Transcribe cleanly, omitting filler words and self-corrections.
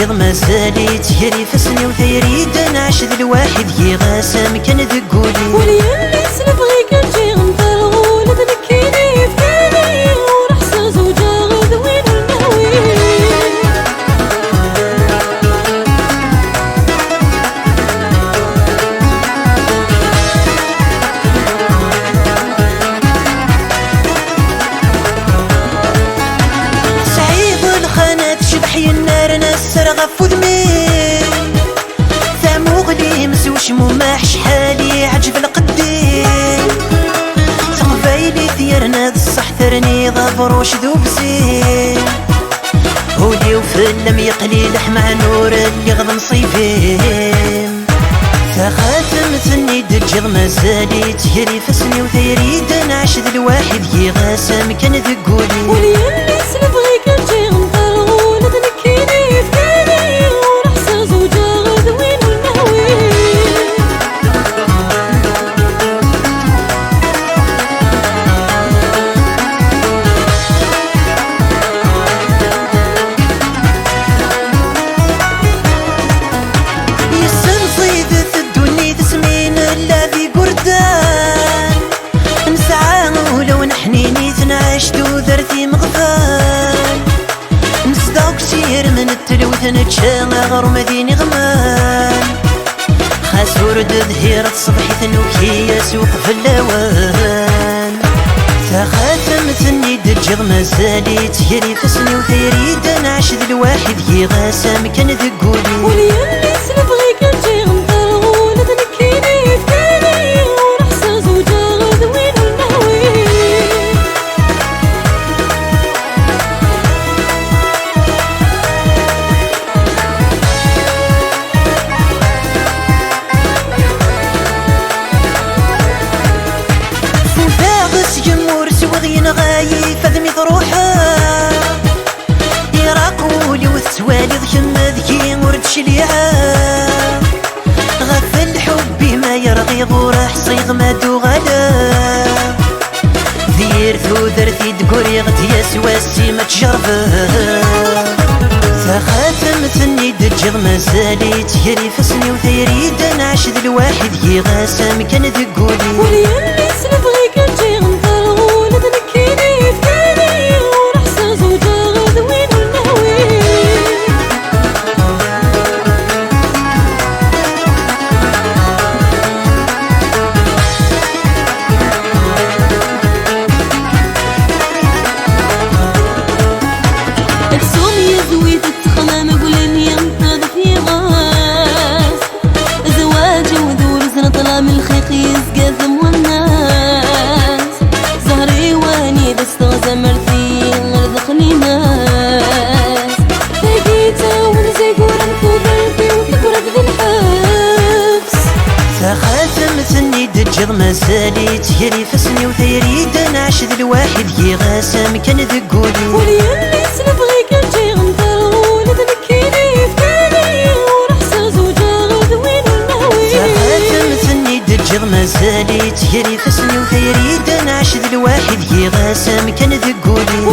دجض مازالي تجري فسني وثيريد نعش ذا الواحد يغاسم كان ذقولي وليالي سنبغيك نجي غنطر ولد نكيني فكاني ورحسة زوجة غذوين ونهوي صعيب الخانات شبحي النار ناس غف وذمين ثامو غلي مسوش مماح شحالي عجب القدين تغفايلي ثيرنا ذا الصح ثرني ضبروش ذوب زين هولي وفلم يقلي لحمة نور اللي غض مصيبين تخاتم ثني دجض مازالي تجري فسني وثيريد نعش ذا الواحد يغاسم كان ذقولي وليالي سنبغيك نجي غنطر ولد نكيني فكاني ورحسة زوجة غذوين ونهوي ذرتي مغفال نصدق كتير من التلوث نتشاغى غير مديني غمال خاس ورد ظهيرة صبحي ثنوكي سوق في اللوان تخاتم ثني دجض مازالي تجري فسني وثيريد نعش ذا الواحد يغاسم كان ذقولي وليالي سنبغيك نجي غنطر ولد نكيني فكاني ورحسة زوجة غذوين ونهوي غايب فذمي ضروحه يراقولي وثوالي ضيم ذكي ورد شليعه غف الحب ما يرغي غورح صيغ ما دو غلا ذير ثوذرتي دقوري غتياس واسي ما تجربه تخاتم ثني دجض مازالي تجري فسني وثيريد نعش ذا الواحد يغاسم كان ذقولي وليالي سنبغيك نجي غنطر ولد نكيني فكاني ورحسة زوجة غذوين ونهوي اكسوم يزويد التخمام قولن ينتظ في غاز زواجي وذور زنطلع من الخيق يزقى ثم والناس زهري واني بستغزى مرثي غرذقني ناس لقيته ونزي قورا نفوض قلبي وتقرب ذي الحبس تخاتم ثني دجض مازالي تجري فسني وثيريد نعش ذا الواحد يغاسم كان ذقولي وليالي سنبغيك نجي غنطر ولد نكيني فكاني ورحسة زوجة غذوين ونهوي تخاتم ثني دجض مازالي تجري فسني وثيريد نعش ذا الواحد يغاسم كان ذقولي